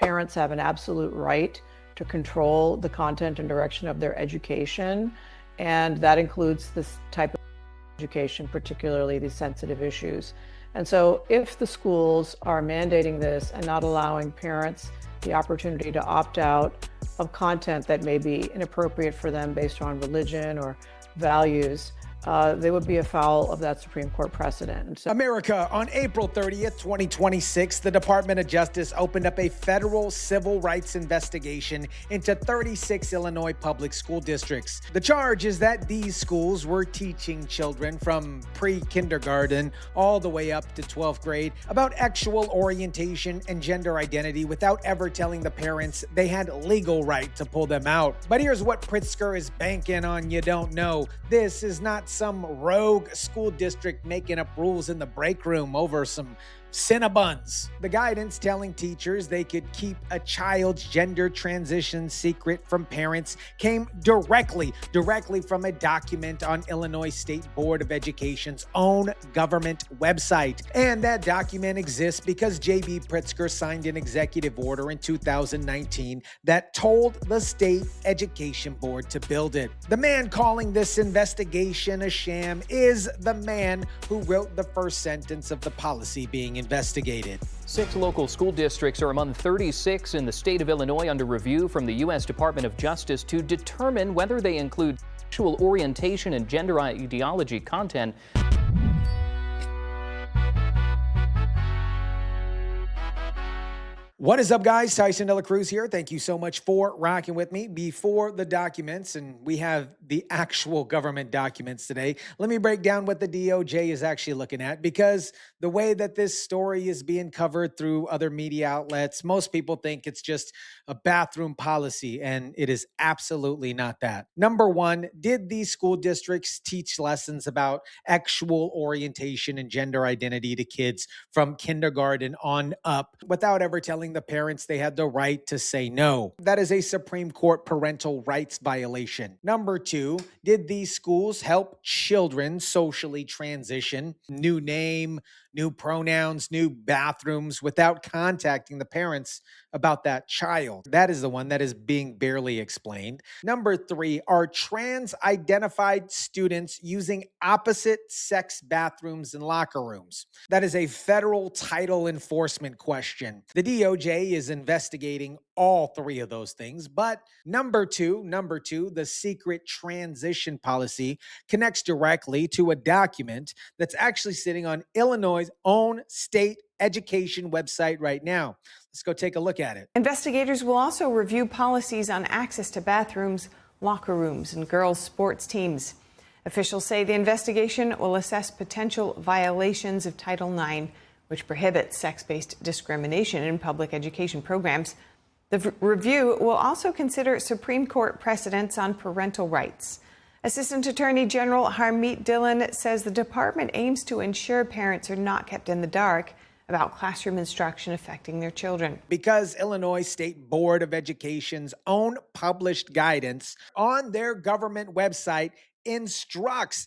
Parents have an absolute right to control the content and direction of their education, and that includes this type of education, particularly these sensitive issues. And so if the schools are mandating this and not allowing parents the opportunity to opt out of content that may be inappropriate for them based on religion or values, they would be afoul of that Supreme Court precedent. So America, on April 30th, 2026, the Department of Justice opened up a federal civil rights investigation into 36 Illinois public school districts. The charge is that these schools were teaching children from pre-kindergarten all the way up to 12th grade about sexual orientation and gender identity without ever telling the parents they had legal right to pull them out. But here's what Pritzker is banking on you don't know. This is not some rogue school district making up rules in the break room over some Cinnabons. The guidance telling teachers they could keep a child's gender transition secret from parents came directly from a document on Illinois State Board of Education's own government website. And that document exists because J.B. Pritzker signed an executive order in 2019 that told the state education board to build it. The man calling this investigation a sham is the man who wrote the first sentence of the policy being investigated. 6 local school districts are among 36 in the state of Illinois under review from the U.S. Department of Justice to determine whether they include sexual orientation and gender ideology content. What is up, guys? Tyson DeLaCruz here. Thank you so much for rocking with me. Before the documents, and we have the actual government documents today, let me break down what the DOJ is actually looking at, because the way that this story is being covered through other media outlets, most people think it's just a bathroom policy, and it is absolutely not that. Number one, did these school districts teach lessons about sexual orientation and gender identity to kids from kindergarten on up without ever telling the parents they had the right to say no? That is a Supreme Court parental rights violation. Number two, did these schools help children socially transition, new name, new pronouns, new bathrooms, without contacting the parents about that child? That is the one that is being barely explained. Number three, are trans identified students using opposite sex bathrooms and locker rooms? That is a federal title enforcement question. The DOJ is investigating all three of those things. But number two, the secret transition policy connects directly to a document that's actually sitting on Illinois' own state education website right now. Let's go take a look at it. Investigators will also review policies on access to bathrooms, locker rooms, and girls' sports teams. Officials say the investigation will assess potential violations of Title IX, which prohibits sex-based discrimination in public education programs. The review will also consider Supreme Court precedents on parental rights. Assistant Attorney General Harmeet Dhillon says the department aims to ensure parents are not kept in the dark about classroom instruction affecting their children. Because Illinois State Board of Education's own published guidance on their government website instructs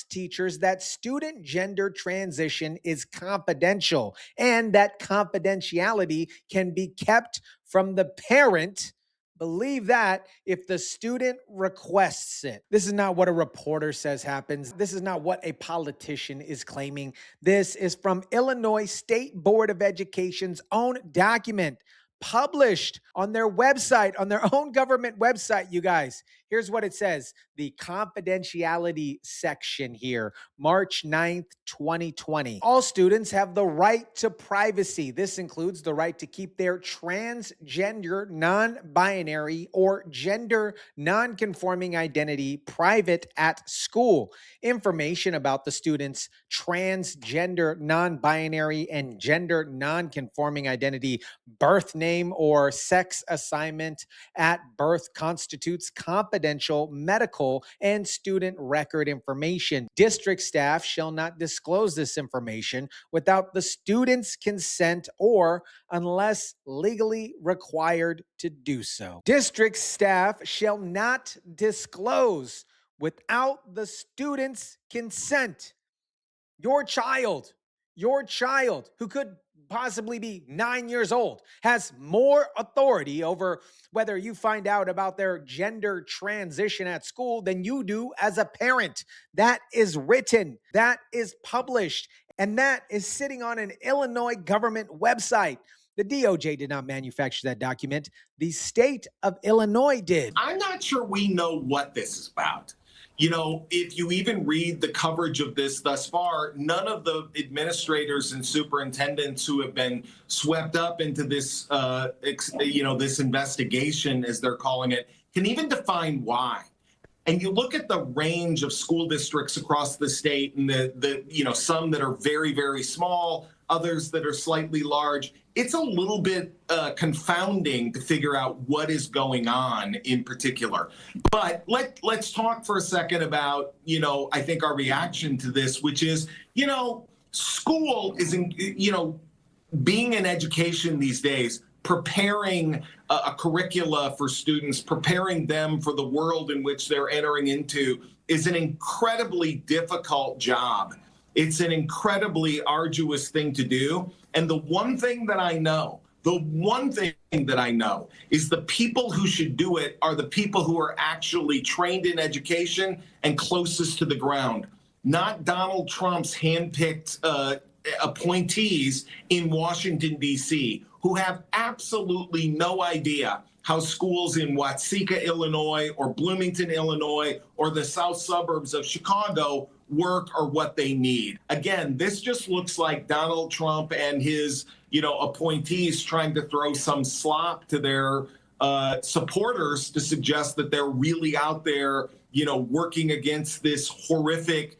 teachers that student gender transition is confidential and that confidentiality can be kept from the parent. Believe that, if the student requests it. This is not what a reporter says happens. This is not what a politician is claiming. This is from Illinois State Board of Education's own document, published on their website, on their own government website, you guys. Here's what it says. The confidentiality section here, March 9th, 2020. All students have the right to privacy. This includes the right to keep their transgender, non-binary, or gender non-conforming identity private at school. Information about the student's transgender, non-binary, and gender non-conforming identity, birth name, or sex assignment at birth constitutes confidential medical and student record information. District staff shall not disclose this information without the student's consent or unless legally required to do so. District staff shall not disclose without the student's consent. Your child who could possibly be 9 years old, has more authority over whether you find out about their gender transition at school than you do as a parent. That is written, that is published, and that is sitting on an Illinois government website. The DOJ did not manufacture that document. The state of Illinois did. I'm not sure we know what this is about. You know, if you even read the coverage of this thus far, none of the administrators and superintendents who have been swept up into this, this investigation, as they're calling it, can even define why. And you look at the range of school districts across the state, and the some that are very, very small, others that are slightly large. It's a little bit confounding to figure out what is going on in particular. But let's talk for a second about, I think our reaction to this, which is, school is, being in education these days, preparing a curricula for students, preparing them for the world in which they're entering into is an incredibly difficult job. It's an incredibly arduous thing to do. And the one thing that I know is the people who should do it are the people who are actually trained in education and closest to the ground, not Donald Trump's handpicked appointees in Washington, D.C., who have absolutely no idea how schools in Watseka, Illinois, or Bloomington, Illinois, or the south suburbs of Chicago work or what they need. Again, this just looks like Donald Trump and his, appointees trying to throw some slop to their supporters to suggest that they're really out there, working against this horrific,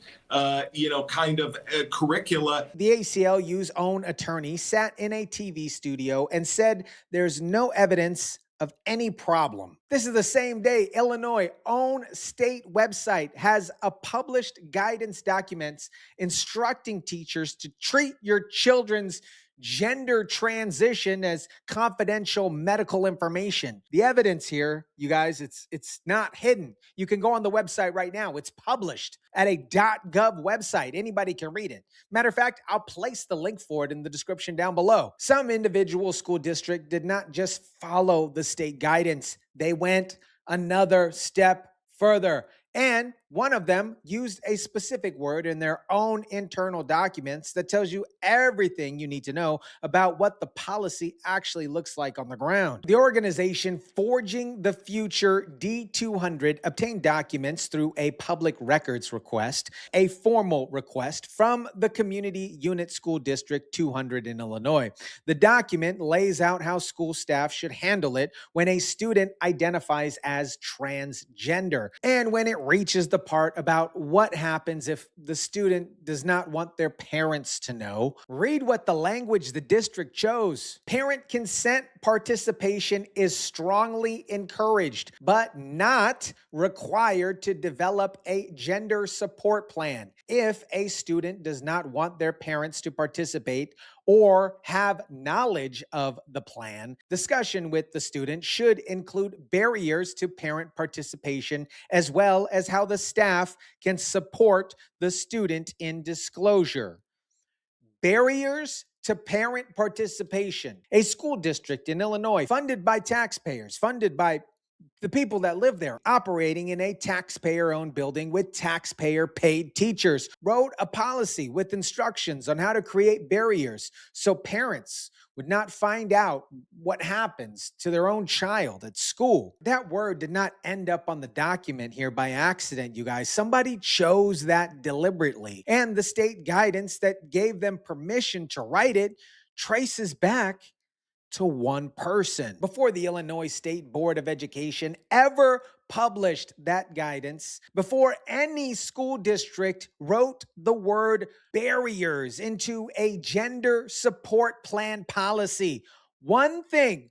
curricula. The ACLU's own attorney sat in a TV studio and said there's no evidence of any problem. This is the same day Illinois' own state website has a published guidance documents instructing teachers to treat your children's gender transition as confidential medical information. The evidence here, you guys, it's not hidden. You can go on the website right now. It's published at a .gov website. Anybody can read it. Matter of fact, I'll place the link for it in the description down below. Some individual school district did not just follow the state guidance. They went another step further. And one of them used a specific word in their own internal documents that tells you everything you need to know about what the policy actually looks like on the ground. The organization Forging the Future D200 obtained documents through a public records request, a formal request from the Community Unit School District 200 in Illinois. The document lays out how school staff should handle it when a student identifies as transgender and when it reaches the part about what happens if the student does not want their parents to know. Read what the language the district chose. Parent consent participation is strongly encouraged, but not required to develop a gender support plan. If a student does not want their parents to participate or have knowledge of the plan, discussion with the student should include barriers to parent participation, as well as how the staff can support the student in disclosure. Barriers to parent participation. A school district in Illinois, funded by taxpayers, funded by the people that live there, operating in a taxpayer-owned building with taxpayer-paid teachers, wrote a policy with instructions on how to create barriers so parents would not find out what happens to their own child at school. That word did not end up on the document here by accident, you guys. Somebody chose that deliberately. And the state guidance that gave them permission to write it traces back to one person. Before the Illinois State Board of Education ever published that guidance, before any school district wrote the word barriers into a gender support plan policy, one thing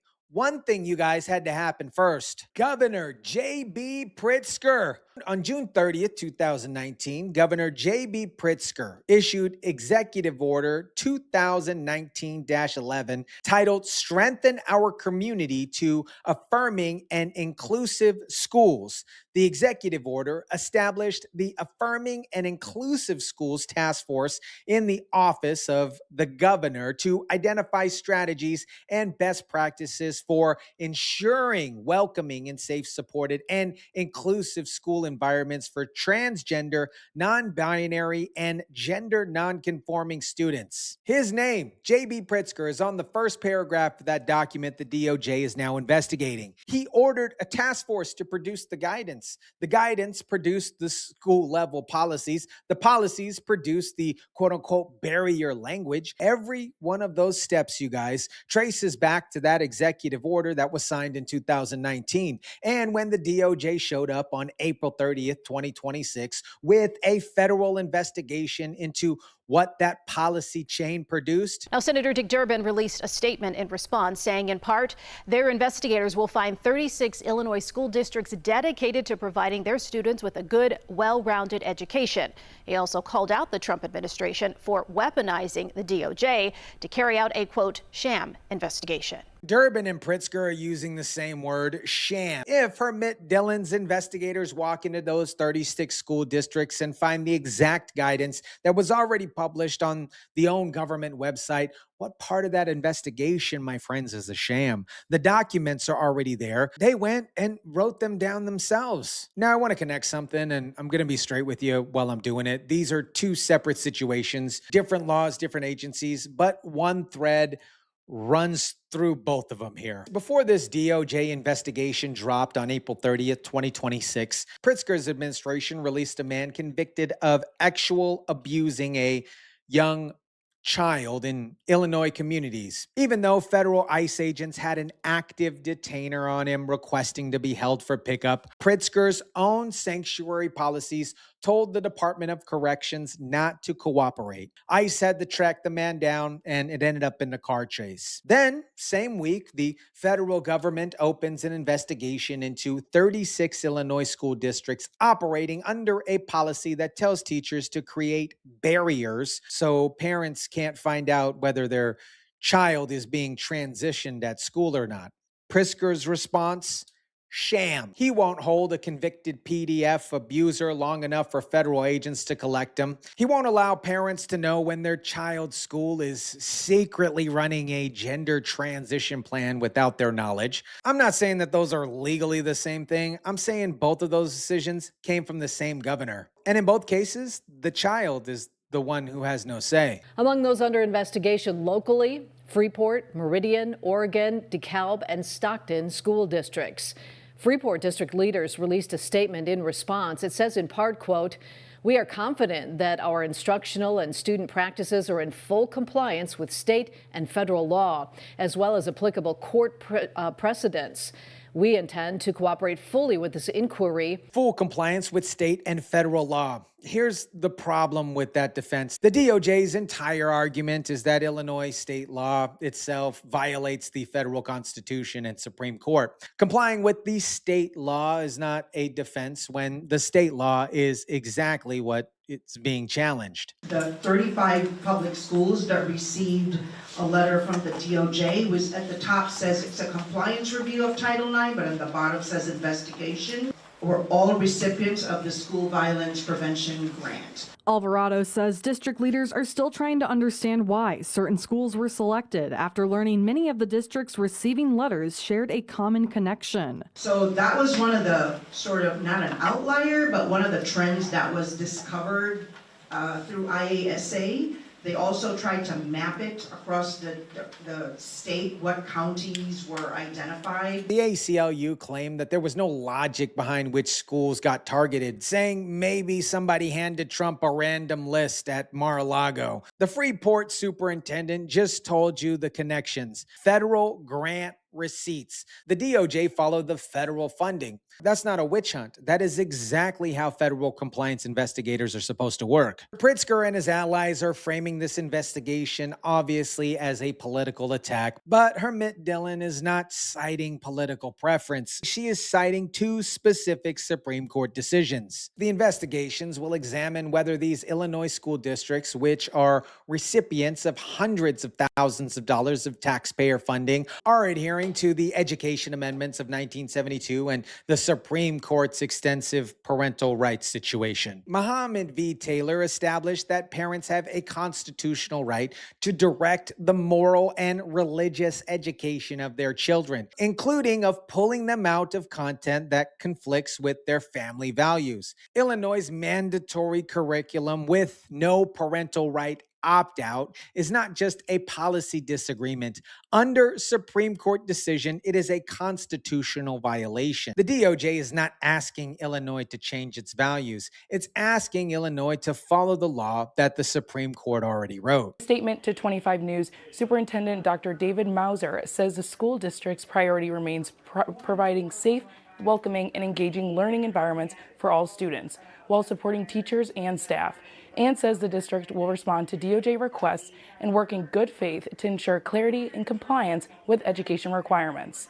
you guys had to happen first. Governor J.B. Pritzker. On June 30th, 2019, Governor J.B. Pritzker issued Executive Order 2019-11 titled Strengthen Our Community to Affirming and Inclusive Schools. The executive order established the Affirming and Inclusive Schools Task Force in the office of the governor to identify strategies and best practices for ensuring welcoming and safe, supported, and inclusive school environments for transgender, non-binary, and gender non-conforming students. His name, J.B. Pritzker, is on the first paragraph of that document the DOJ is now investigating. He ordered a task force to produce the guidance. The guidance produced the school-level policies. The policies produced the quote-unquote barrier language. Every one of those steps, you guys, traces back to that executive order that was signed in 2019. And when the DOJ showed up on April 30th, 2026, with a federal investigation into what that policy chain produced. Now, Senator Dick Durbin released a statement in response saying, in part, their investigators will find 36 Illinois school districts dedicated to providing their students with a good, well-rounded education. He also called out the Trump administration for weaponizing the DOJ to carry out a, quote, sham investigation. Durbin and Pritzker are using the same word, sham. If Harmeet Dhillon's investigators walk into those 36 school districts and find the exact guidance that was already published on the own government website, what part of that investigation, my friends, is a sham? The documents are already there. They went and wrote them down themselves. Now, I want to connect something, and I'm going to be straight with you while I'm doing it. These are two separate situations, different laws, different agencies, but one thread runs through both of them here. Before this DOJ investigation dropped on April 30th, 2026, Pritzker's administration released a man convicted of actual abusing a young child in Illinois communities, even though federal ICE agents had an active detainer on him requesting to be held for pickup. Pritzker's own sanctuary policies told the Department of Corrections not to cooperate. ICE had to track the man down, and it ended up in the car chase. Then, same week, the federal government opens an investigation into 36 Illinois school districts operating under a policy that tells teachers to create barriers so parents can't find out whether their child is being transitioned at school or not. Pritzker's response? Sham. He won't hold a convicted PDF abuser long enough for federal agents to collect him. He won't allow parents to know when their child's school is secretly running a gender transition plan without their knowledge. I'm not saying that those are legally the same thing. I'm saying both of those decisions came from the same governor. And in both cases, the child is the one who has no say. Among those under investigation locally, Freeport, Meridian, Oregon, DeKalb, and Stockton school districts. Freeport district leaders released a statement in response. It says in part, quote, "We are confident that our instructional and student practices are in full compliance with state and federal law, as well as applicable court precedents. We intend to cooperate fully with this inquiry." Full compliance with state and federal law. Here's the problem with that defense. The DOJ's entire argument is that Illinois state law itself violates the federal Constitution and Supreme Court. Complying with the state law is not a defense when the state law is exactly what it's being challenged. The 35 public schools that received a letter from the DOJ was at the top says it's a compliance review of Title IX, but at the bottom says investigation, or all recipients of the School Violence Prevention Grant. Alvarado says district leaders are still trying to understand why certain schools were selected after learning many of the districts receiving letters shared a common connection. So that was one of the sort of, not an outlier, but one of the trends that was discovered through IASA. They also tried to map it across the state, what counties were identified. The ACLU claimed that there was no logic behind which schools got targeted, saying maybe somebody handed Trump a random list at Mar-a-Lago. The Freeport superintendent just told you the connections. Federal grant receipts. The DOJ followed the federal funding. That's not a witch hunt. That is exactly how federal compliance investigators are supposed to work. Pritzker and his allies are framing this investigation obviously as a political attack, but Harmeet Dhillon is not citing political preference. She is citing two specific Supreme Court decisions. The investigations will examine whether these Illinois school districts, which are recipients of hundreds of thousands of dollars of taxpayer funding, are adhering referring to the Education Amendments of 1972 and the Supreme Court's extensive parental rights situation. Muhammad v. Taylor established that parents have a constitutional right to direct the moral and religious education of their children, including of pulling them out of content that conflicts with their family values. Illinois' mandatory curriculum with no parental right opt-out is not just a policy disagreement. Under Supreme Court decision, it is a constitutional violation. The DOJ is not asking Illinois to change its values. It's asking Illinois to follow the law that the Supreme Court already wrote. Statement to 25 News, Superintendent Dr. David Mauser says the school district's priority remains providing safe, welcoming, and engaging learning environments for all students, while supporting teachers and staff, and says the district will respond to DOJ requests and work in good faith to ensure clarity and compliance with education requirements.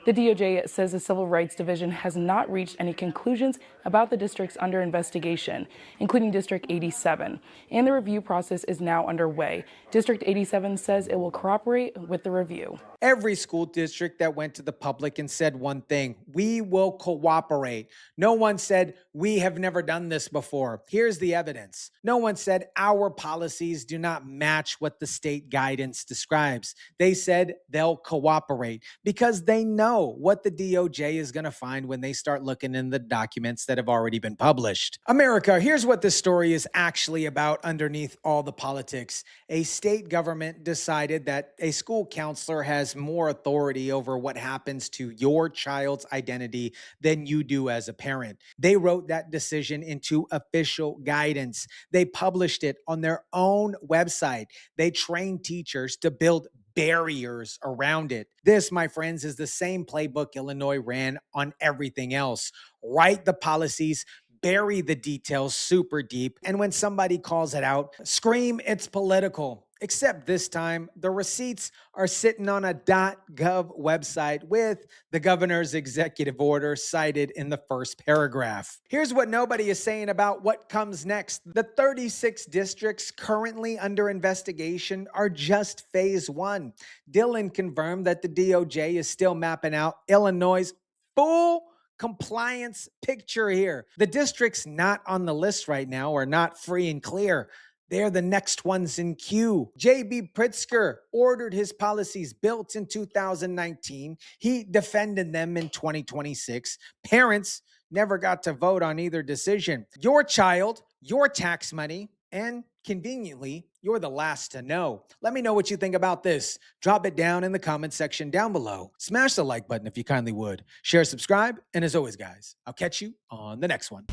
The DOJ says the Civil Rights Division has not reached any conclusions about the districts under investigation, including District 87, and the review process is now underway. District 87 says it will cooperate with the review. Every school district that went to the public and said one thing: we will cooperate. No one said, we have never done this before. Here's the evidence. No one said, our policies do not match what the state guidance describes. They said they'll cooperate because they know what the DOJ is going to find when they start looking in the documents that have already been published. America, here's what this story is actually about underneath all the politics. A state government decided that a school counselor has more authority over what happens to your child's identity than you do as a parent. They wrote that decision into official guidance. They published it on their own website. They trained teachers to build barriers around it. This, my friends, is the same playbook Illinois ran on everything else. Write the policies, bury the details super deep, and when somebody calls it out, scream it's political. Except this time, the receipts are sitting on a .gov website with the governor's executive order cited in the first paragraph. Here's what nobody is saying about what comes next. The 36 districts currently under investigation are just phase one. Dhillon confirmed that the DOJ is still mapping out Illinois' full compliance picture here. The districts not on the list right now are not free and clear. They're the next ones in queue. J.B. Pritzker ordered his policies built in 2019. He defended them in 2026. Parents never got to vote on either decision. Your child, your tax money, and conveniently, you're the last to know. Let me know what you think about this. Drop it down in the comment section down below. Smash the like button if you kindly would. Share, subscribe, and as always, guys, I'll catch you on the next one.